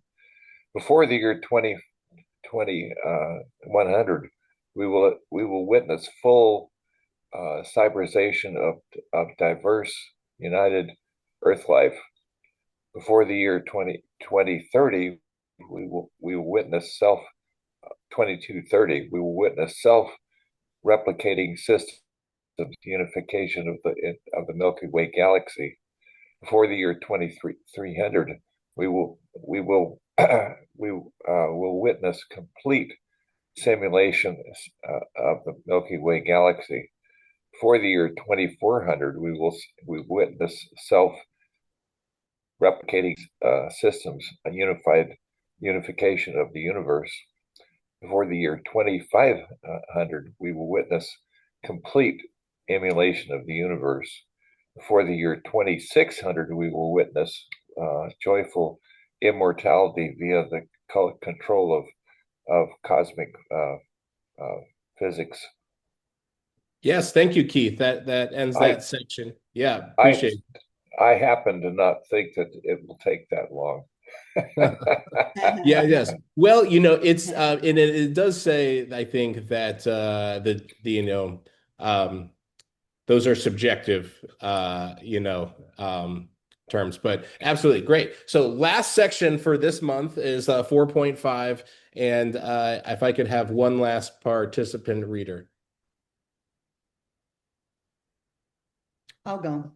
S6: Before the year 100, we will witness full cyberization of diverse united Earth life. Before the year 2030, we will witness 2230. We will witness self-replicating systems, unification of the Milky Way galaxy. Before the year 2300, we will witness complete simulation of the Milky Way galaxy. Before the year 2400, we witness self-replicating systems, a unification of the universe. Before the year 2500, we will witness complete emulation of the universe. Before the year 2600, we will witness joyful immortality via the control of cosmic physics.
S1: Yes, thank you, Keith. That ends that section. Yeah, appreciate it.
S6: I happen to not think that it will take that long.
S1: Yeah, yes. Well, it's and it does say, I think, that those are subjective terms, but absolutely great. So last section for this month is 4.5, and if I could have one last participant reader.
S3: I'll go.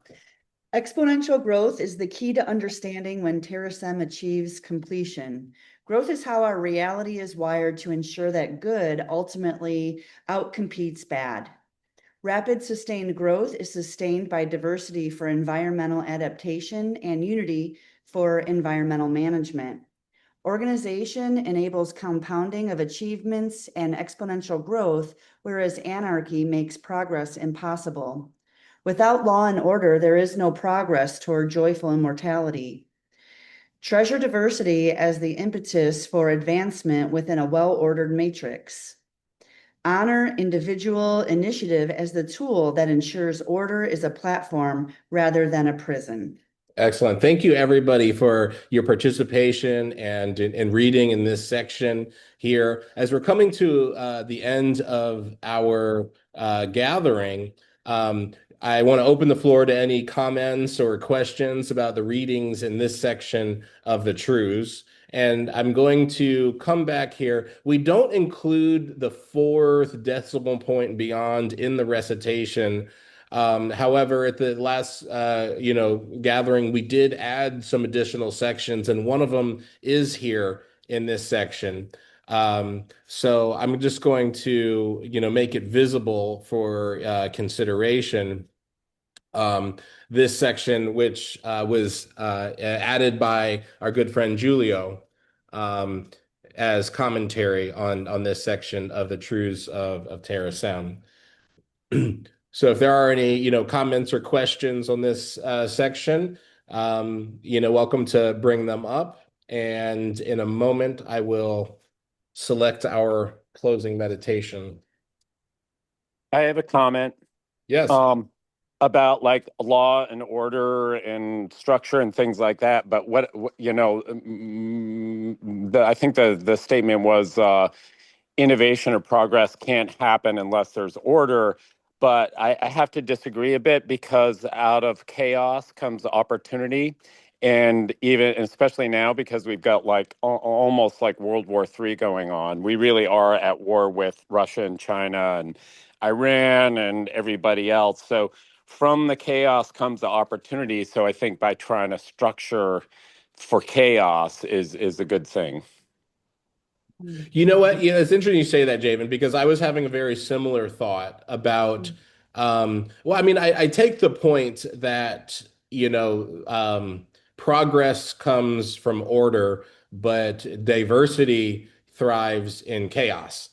S3: Exponential growth is the key to understanding when Terasem achieves completion. Growth is how our reality is wired to ensure that good ultimately outcompetes bad. Rapid sustained growth is sustained by diversity for environmental adaptation and unity for environmental management. Organization enables compounding of achievements and exponential growth, whereas anarchy makes progress impossible. Without law and order, there is no progress toward joyful immortality. Treasure diversity as the impetus for advancement within a well-ordered matrix. Honor individual initiative as the tool that ensures order is a platform rather than a prison.
S1: Excellent. Thank you, everybody, for your participation and in reading in this section here. As we're coming to the end of our gathering, I want to open the floor to any comments or questions about the readings in this section of the Truths. And I'm going to come back here. We don't include the fourth decimal point and beyond in the recitation. However, at the last gathering, we did add some additional sections, and one of them is here in this section. So I'm just going to make it visible for consideration. This section, which was added by our good friend Julio as commentary on this section of the Truths of Terasem. So if there are any comments or questions on this section, welcome to bring them up. And in a moment, I will select our closing meditation.
S5: I have a comment.
S1: Yes.
S5: About like law and order and structure and things like that. But I think the statement was innovation or progress can't happen unless there's order. But I have to disagree a bit because out of chaos comes opportunity. And even, especially now, because we've got like almost like World War III going on, we really are at war with Russia and China and Iran and everybody else. So from the chaos comes the opportunity. So I think by trying to structure for chaos is a good thing.
S1: You know what? Yeah, it's interesting you say that, Javen, because I was having a very similar thought about, well, I mean, I take the point that, progress comes from order, but diversity thrives in chaos.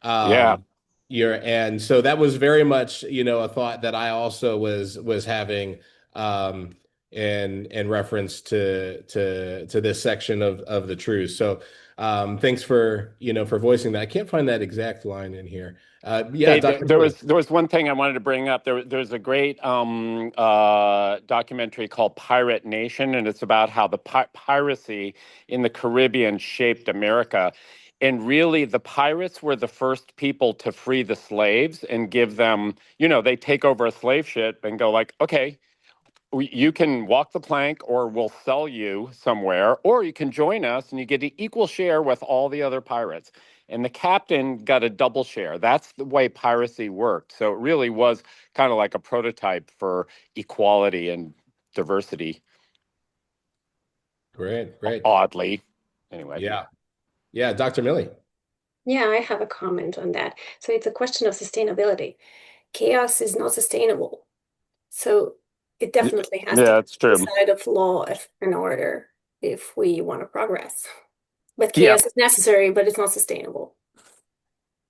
S5: Yeah.
S1: Um, and so that was very much, a thought that I also was having in reference to this section of the truth. So thanks for voicing that. I can't find that exact line in here. Yeah,
S5: Hey,
S1: Dr.
S5: there was one thing I wanted to bring up. There's a great documentary called Pirate Nation, and it's about how the piracy in the Caribbean shaped America. And really, the pirates were the first people to free the slaves and give them, they take over a slave ship and go like, okay, you can walk the plank or we'll sell you somewhere, or you can join us and you get an equal share with all the other pirates. And the captain got a double share. That's the way piracy worked. So it really was kind of like a prototype for equality and diversity,
S1: Great.
S5: oddly. Anyway.
S1: Yeah, Dr. Millie.
S2: Yeah, I have a comment on that. So it's a question of sustainability. Chaos is not sustainable. So it definitely has to
S5: Yeah,
S2: be
S5: it's
S2: the
S5: true.
S2: side of law and order if we want to progress. But
S5: Yeah.
S2: chaos is necessary, but it's not sustainable.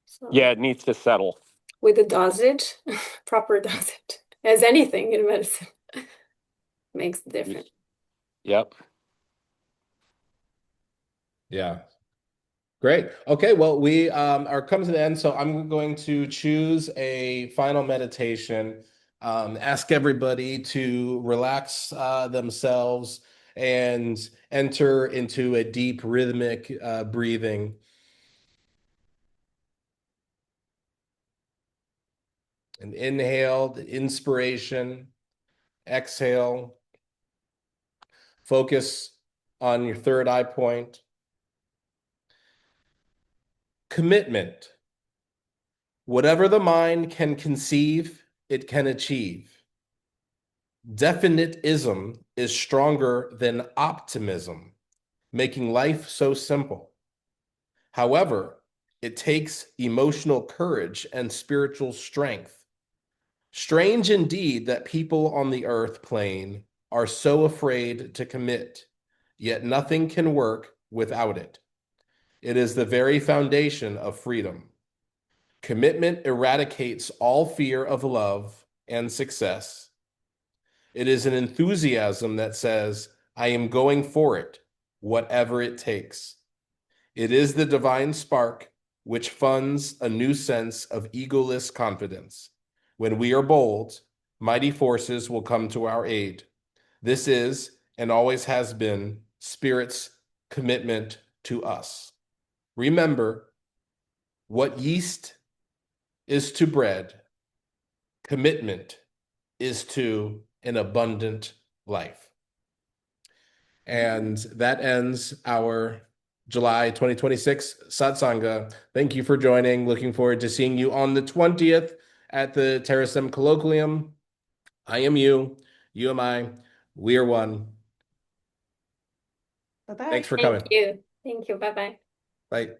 S2: So
S5: Yeah, it needs to settle.
S2: with the dosage, proper dosage, as anything in medicine makes the difference.
S5: Yep.
S1: Yeah. Great. Okay, well, we are coming to the end, so I'm going to choose a final meditation. Ask everybody to relax themselves and enter into a deep rhythmic breathing. An inhale, the inspiration, exhale. Focus on your third eye point. Commitment. Whatever the mind can conceive, it can achieve. Definitism is stronger than optimism, making life so simple. However, it takes emotional courage and spiritual strength. Strange indeed that people on the earth plane are so afraid to commit, yet nothing can work without it. It is the very foundation of freedom. Commitment eradicates all fear of love and success. It is an enthusiasm that says, I am going for it, whatever it takes. It is the divine spark which funds a new sense of egoless confidence. When we are bold, mighty forces will come to our aid. This is, and always has been, Spirit's commitment to us. Remember, what yeast is to bread, commitment is to an abundant life. And that ends our July 2026 Satsanga. Thank you for joining. Looking forward to seeing you on the 20th at the Terasem Colloquium. I am you am I. We are one.
S3: Bye-bye.
S1: Thanks for coming.
S2: Thank you. Thank you. Bye-bye.
S1: Bye.